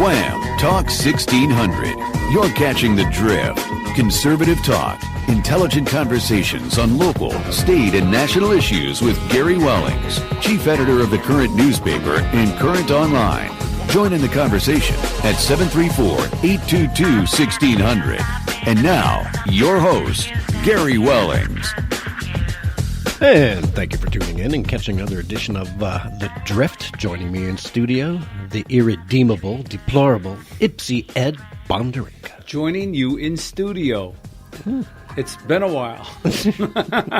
Wham! Talk 1600. You're catching the drift. Conservative talk. Intelligent conversations on local, state, and national issues with Gary Wellings, chief editor of the Current newspaper and Current Online. Join in the conversation at 734-822-1600. And now, your host, Gary Wellings. And thank you for tuning in and catching another edition of The Drift. Joining me in studio, the irredeemable, deplorable Ipsy Ed Bonderenka. Joining you in studio. It's been a while.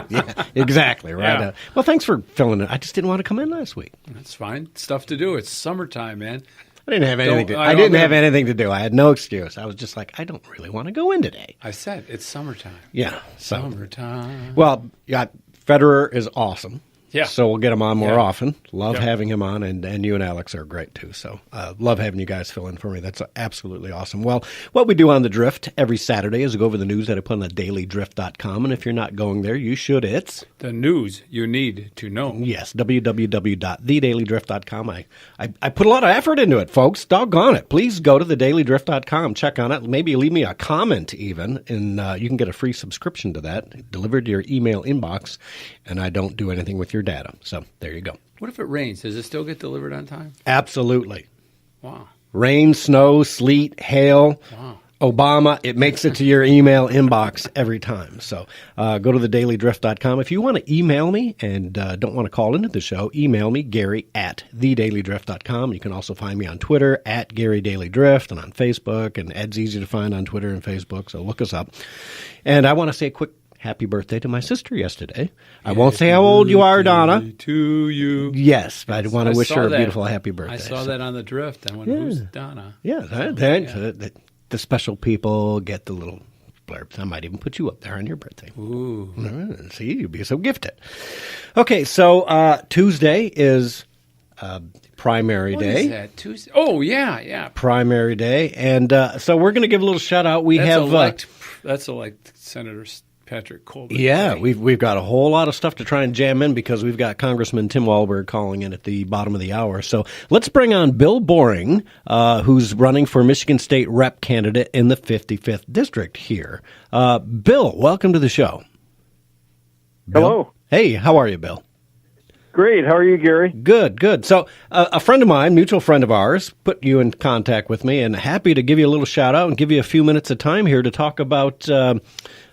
Yeah, exactly, right. Yeah. Well, thanks for filling it. I just didn't want to come in last week. That's fine. Stuff to do. It's summertime, man. I didn't have anything to do. I didn't have anything to do. I had no excuse. I was just like, I don't really want to go in today. I said it's summertime. Yeah. So. Summertime. Well, yeah, Federer is awesome. Yeah. So we'll get him on more often. Love Yep. having him on, and you and Alex are great too. So love having you guys fill in for me. That's absolutely awesome. Well, what we do on The Drift every Saturday is go over the news that I put on the dailydrift.com, and if you're not going there, you should. It's the news you need to know. yes, www.thedailydrift.com. I put a lot of effort into it, folks. Doggone it. Please go to thedailydrift.com. Check on it. Maybe leave me a comment even, and you can get a free subscription to that delivered to your email inbox, and I don't do anything with your data. So there you go. What if it rains? Does it still get delivered on time? Absolutely. Wow. Rain, snow, sleet, hail, Wow. Obama, it makes it to your email inbox every time. So go to thedailydrift.com. If you want to email me and don't want to call into the show, email me, Gary at thedailydrift.com. You can also find me on Twitter at GaryDailyDrift and on Facebook. And Ed's easy to find on Twitter and Facebook, so look us up. And I want to say a quick happy birthday to my sister yesterday. I won't say how old you are, Donna. To you. Yes, but I want to wish her a beautiful happy birthday. I saw that on the Drift. I went, who's Donna? Yeah, the special people get the little blurbs. I might even put you up there on your birthday. Ooh. See, you'd be so gifted. Okay, so Tuesday is primary What day. is that? Tuesday? Oh, yeah. Primary day. And so we're going to give a little shout out. That's elect Senator Patrick Colbert. Yeah, we've got a whole lot of stuff to try and jam in because we've got Congressman Tim Walberg calling in at the bottom of the hour. So let's bring on Bill Boring, who's running for Michigan State Rep candidate in the 55th District here. Bill, welcome to the show. Bill? Hello. Hey, how are you, Bill? Great. How are you, Gary? Good. So a friend of mine, mutual friend of ours, put you in contact with me, and happy to give you a little shout out and give you a few minutes of time here to talk about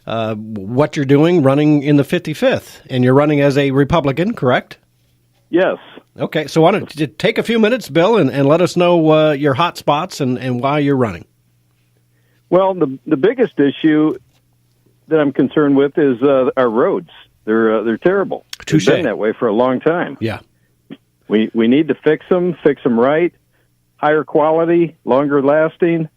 what you're doing running in the 55th. And you're running as a Republican, correct? Yes. Okay, so why don't you take a few minutes, Bill, and let us know your hot spots and why you're running. Well, the biggest issue that I'm concerned with is our roads. They're terrible. Touche. They've been that way for a long time. Yeah. We need to fix them right, higher quality, longer lasting.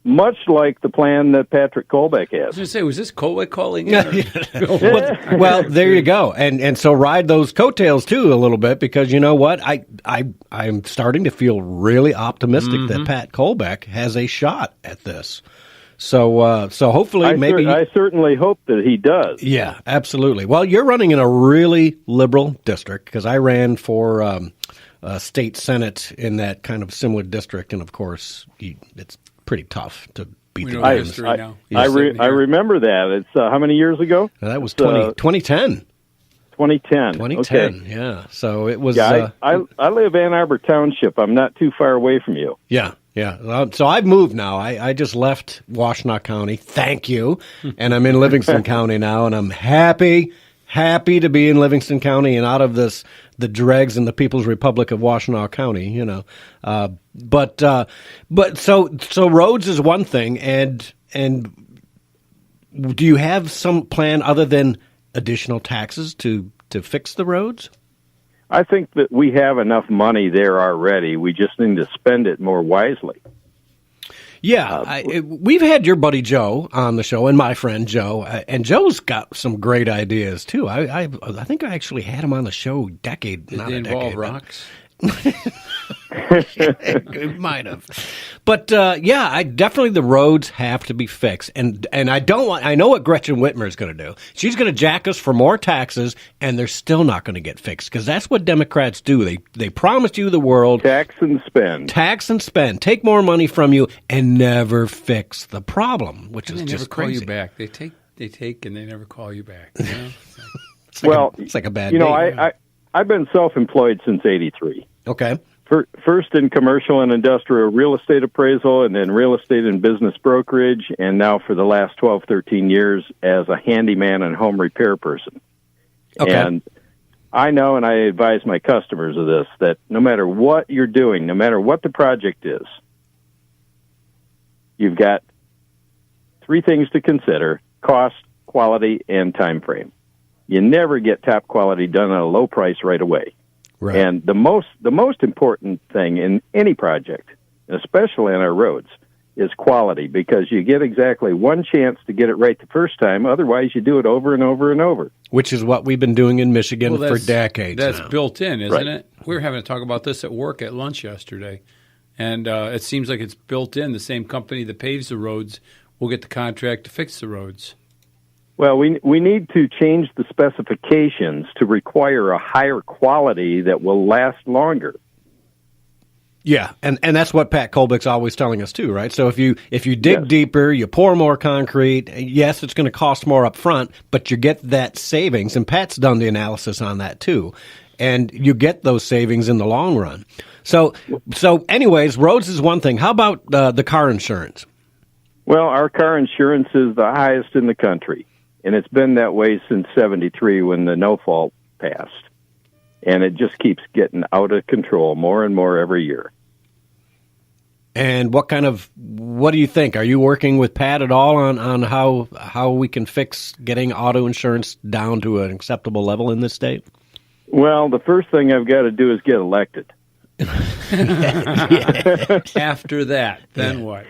Much like the plan that Patrick Colbeck I was has. going to say, was this Colbeck calling in? Well, there you go, and so ride those coattails too a little bit because you know what, I'm starting to feel really optimistic that Pat Colbeck has a shot at this. So hopefully I certainly hope that he does. Yeah, absolutely. Well, you're running in a really liberal district because I ran for state senate in that kind of similar district, and of course it's pretty tough to beat We the know the Rams. history now. I remember that. It's how many years ago? That was 2010. 2010. 2010, Okay. yeah. So it was. Yeah, I live Ann Arbor Township. I'm not too far away from you. Yeah. So I've moved now. I just left Washtenaw County. Thank you. And I'm in Livingston County now, and I'm happy to be in Livingston County and out of the dregs in the People's Republic of Washtenaw County, you know. But so roads is one thing, and do you have some plan other than additional taxes to fix the roads? I think that we have enough money there already. We just need to spend it more wisely. Yeah, we've had your buddy Joe on the show and my friend Joe, and Joe's got some great ideas too. I think I actually had him on the show Did they involve rocks? It might have. But, definitely the roads have to be fixed. And I know what Gretchen Whitmer is going to do. She's going to jack us for more taxes, and they're still not going to get fixed because that's what Democrats do. They promised you the world. Tax and spend. Tax and spend. Take more money from you and never fix the problem, which is just crazy. They never call you back. They take and they never call you back. You know? It's like a bad day. I've been self-employed since '83. Okay. First in commercial and industrial real estate appraisal, and then real estate and business brokerage, and now for the last 12, 13 years as a handyman and home repair person. Okay. And I know, and I advise my customers of this, that no matter what you're doing, no matter what the project is, you've got three things to consider: cost, quality, and time frame. You never get top quality done at a low price right away. Right. And the most important thing in any project, especially on our roads, is quality, because you get exactly one chance to get it right the first time. Otherwise, you do it over and over and over. Which is what we've been doing in Michigan for decades. That's now. built in, isn't Right. it? We were having to talk about this at work at lunch yesterday, and it seems like it's built in. The same company that paves the roads will get the contract to fix the roads. Well, we need to change the specifications to require a higher quality that will last longer. Yeah, and that's what Pat Kolbick's always telling us too, right? So if you dig Yes. deeper, you pour more concrete, yes, it's going to cost more up front, but you get that savings, and Pat's done the analysis on that too, and you get those savings in the long run. So anyways, roads is one thing. How about the car insurance? Well, our car insurance is the highest in the country, and it's been that way since '73 when the no-fault passed. And it just keeps getting out of control more and more every year. And what do you think? Are you working with Pat at all on how we can fix getting auto insurance down to an acceptable level in this state? Well, the first thing I've got to do is get elected. After that, then what?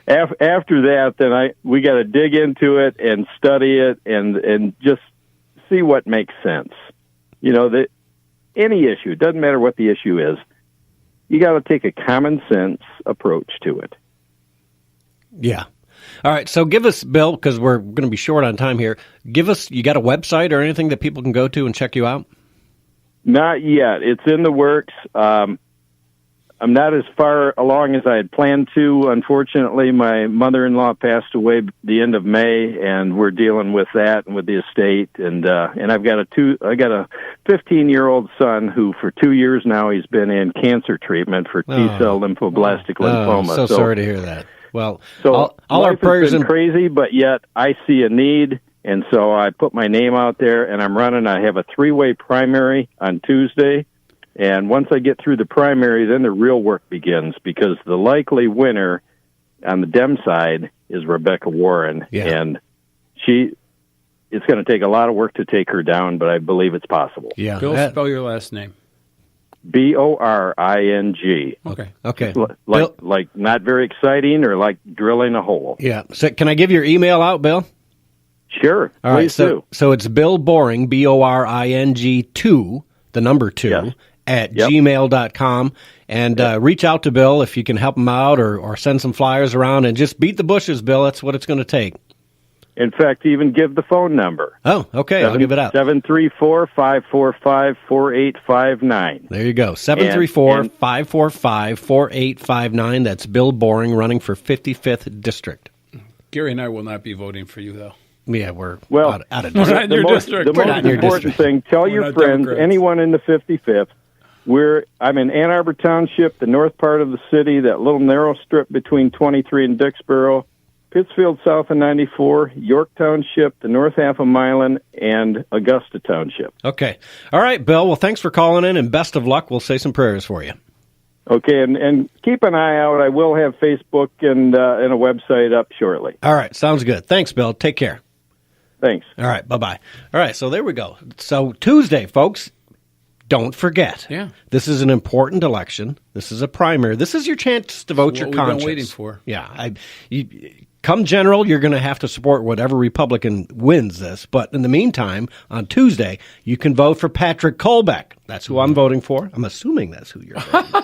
After that, then we got to dig into it and study it and just see what makes sense. You know, that any issue, it doesn't matter what the issue is, you got to take a common sense approach to it. Yeah. All right. So give us, Bill, because we're going to be short on time here. You got a website or anything that people can go to and check you out? Not yet. It's in the works. I'm not as far along as I had planned to. Unfortunately, my mother-in-law passed away the end of May, and we're dealing with that and with the estate. And I've got a 15-year-old son who, for 2 years now, he's been in cancer treatment for T-cell lymphoblastic lymphoma. So sorry to hear that. Well, so all our life prayers has been crazy, but yet I see a need, and so I put my name out there, and I'm running. I have a 3-way primary on Tuesday. And once I get through the primary, then the real work begins, because the likely winner on the Dem side is Rebecca Warren. Yeah. And it's going to take a lot of work to take her down, but I believe it's possible. Yeah. Bill, spell your last name. Boring. Okay. Like not very exciting, or like drilling a hole. Yeah. So can I give your email out, Bill? Sure. All right. Please do. So it's Bill Boring, Boring 2, the number 2. Yes. At gmail.com, and reach out to Bill if you can help him out or send some flyers around, and just beat the bushes, Bill. That's what it's going to take. In fact, even give the phone number. Oh, okay. I'll give it out. 734-545-4859. There you go. 734-545-4859. That's Bill Boring, running for 55th District. Gary and I will not be voting for you, though. Yeah, we're out of We're not in your district. The most important thing, tell your friends, Democrats. anyone in the 55th, I'm in Ann Arbor Township, the north part of the city, that little narrow strip between 23 and Dixboro, Pittsfield south of 94, York Township, the north half of Milan, and Augusta Township. Okay. All right, Bill. Well, thanks for calling in, and best of luck. We'll say some prayers for you. Okay, and keep an eye out. I will have Facebook and a website up shortly. All right. Sounds good. Thanks, Bill. Take care. Thanks. All right, bye-bye. All right, so there we go. So Tuesday, folks, don't forget. Yeah. This is an important election. This is a primary. This is your chance to vote your conscience. We've been waiting for. Yeah. come general, you're going to have to support whatever Republican wins this. But in the meantime, on Tuesday, you can vote for Patrick Colbeck. That's who I'm voting for. I'm assuming that's who you're voting for.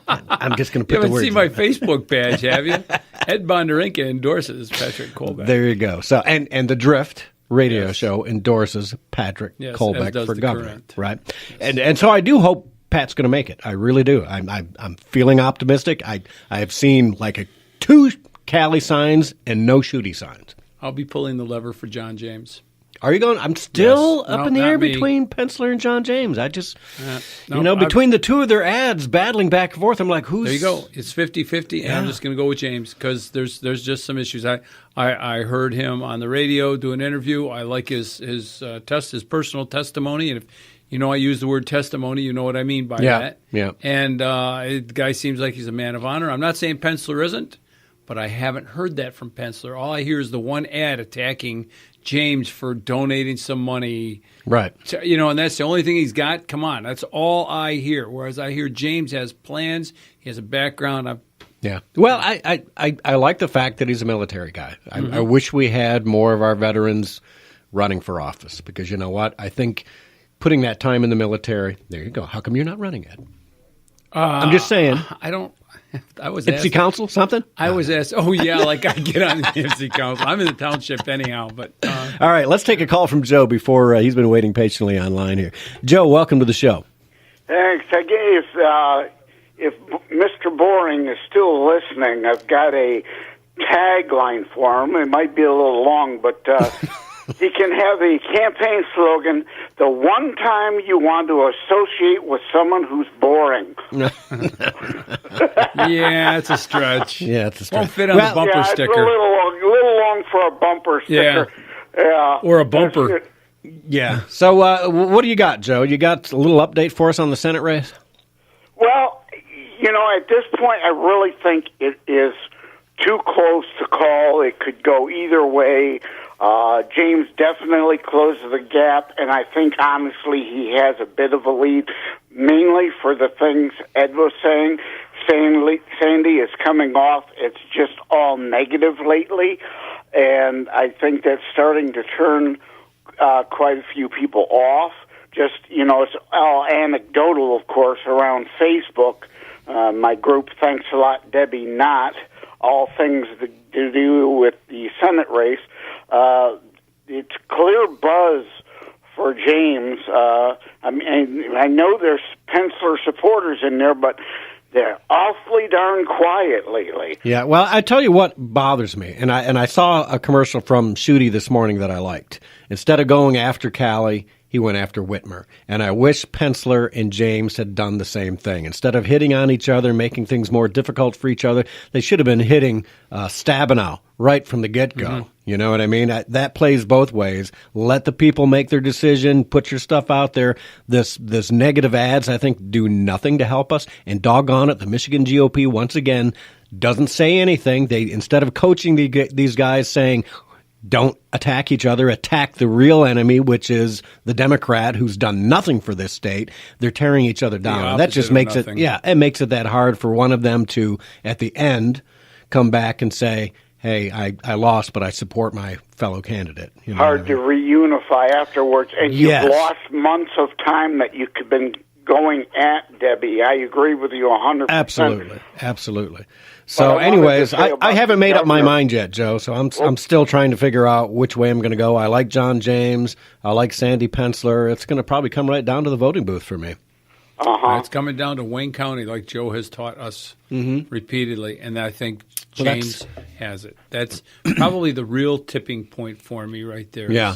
I'm just going to put the words You haven't seen my Facebook page, have you? Ed Bonderenka endorses Patrick Colbeck. There you go. So, and the Drift radio show endorses Patrick Colbeck for governor, current. right? Yes. And so I do hope Pat's going to make it. I really do. I'm feeling optimistic. I have seen like 2 Cali signs and no Shooty signs. I'll be pulling the lever for John James. Are you going? I'm still up in the air between Pensler and John James. I just, between the two of their ads battling back and forth, I'm like, who's... There you go. It's 50-50, and I'm just going to go with James because there's just some issues. I heard him on the radio do an interview. I like his personal testimony, and if I use the word testimony, you know what I mean by that. Yeah. And the guy seems like he's a man of honor. I'm not saying Pensler isn't, but I haven't heard that from Pensler. All I hear is the one ad attacking James for donating some money. Right. And that's the only thing he's got. Come on. That's all I hear. Whereas I hear James has plans. He has a background. Yeah. Well, I like the fact that he's a military guy. I wish we had more of our veterans running for office because you know what? I think putting that time in the military, there you go. How come you're not running it? I'm just saying. I was asked. IPSI Council, something? I was asked, like I get on the IPSI Council. I'm in the township anyhow. But all right, let's take a call from Joe before he's been waiting patiently online here. Joe, welcome to the show. Thanks. If Mr. Boring is still listening, I've got a tagline for him. It might be a little long, but he can have a campaign slogan, the one time you want to associate with someone who's boring. Yeah, it's a stretch. Yeah, it's a stretch. Won't fit on the bumper sticker. It's a little long for a bumper sticker. Yeah. Or a bumper. Yeah. So what do you got, Joe? You got a little update for us on the Senate race? Well, at this point, I really think it is too close to call. It could go either way. James definitely closes the gap, and I think, honestly, he has a bit of a lead, mainly for the things Ed was saying. Sandy is coming off. It's just all negative lately, and I think that's starting to turn quite a few people off. Just, it's all anecdotal, of course, around Facebook. My group, Thanks a Lot, Debbie Knott, all things to do with the Senate race. It's clear buzz for James. I know there's Pensler supporters in there, but they're awfully darn quiet lately. Yeah, well, I tell you what bothers me, and I saw a commercial from Shooty this morning that I liked. Instead of going after Cali, he went after Whitmer. And I wish Pensler and James had done the same thing. Instead of hitting on each other, making things more difficult for each other, they should have been hitting Stabenow right from the get-go. Mm-hmm. You know what I mean? That plays both ways. Let the people make their decision. Put your stuff out there. This negative ads, I think, do nothing to help us. And doggone it, the Michigan GOP, once again, doesn't say anything. They, instead of coaching these guys saying, don't attack each other, attack the real enemy, which is the Democrat who's done nothing for this state. They're tearing each other down. That just makes it, it makes it that hard for one of them to, at the end, come back and say, hey, I lost, but I support my fellow candidate. You know hard to reunify afterwards. And you've lost months of time that you could have been going at Debbie. I agree with you 100%. Absolutely. So anyways, I haven't made up my mind yet, Joe, so I'm still trying to figure out which way I'm going to go. I like John James. I like Sandy Pensler. It's going to probably come right down to the voting booth for me. It's coming down to Wayne County, like Joe has taught us repeatedly, and I think James has it. That's probably the real tipping point for me right there. Yeah,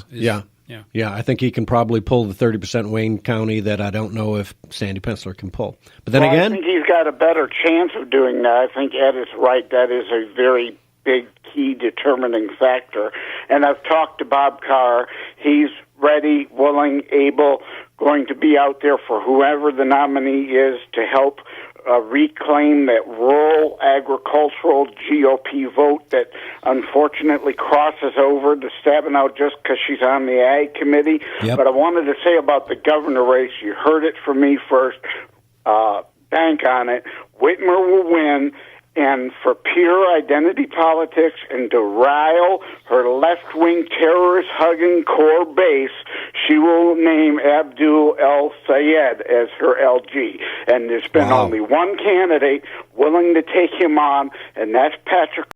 I think he can probably pull the 30% Wayne County that I don't know if Sandy Pensler can pull. But then again, I think he's got a better chance of doing that. I think Ed is right. That is a very big key determining factor. And I've talked to Bob Carr. He's ready, willing, able, going to be out there for whoever the nominee is to help reclaim that rural agricultural GOP vote that unfortunately crosses over to Stabenow just because she's on the Ag Committee. Yep. But I wanted to say about the governor race, you heard it from me first, bank on it. Whitmer will win, And for pure identity politics and to rile her left-wing terrorist-hugging core base, she will name Abdul El-Sayed as her LG. And there's been only one candidate willing to take him on, and that's Patrick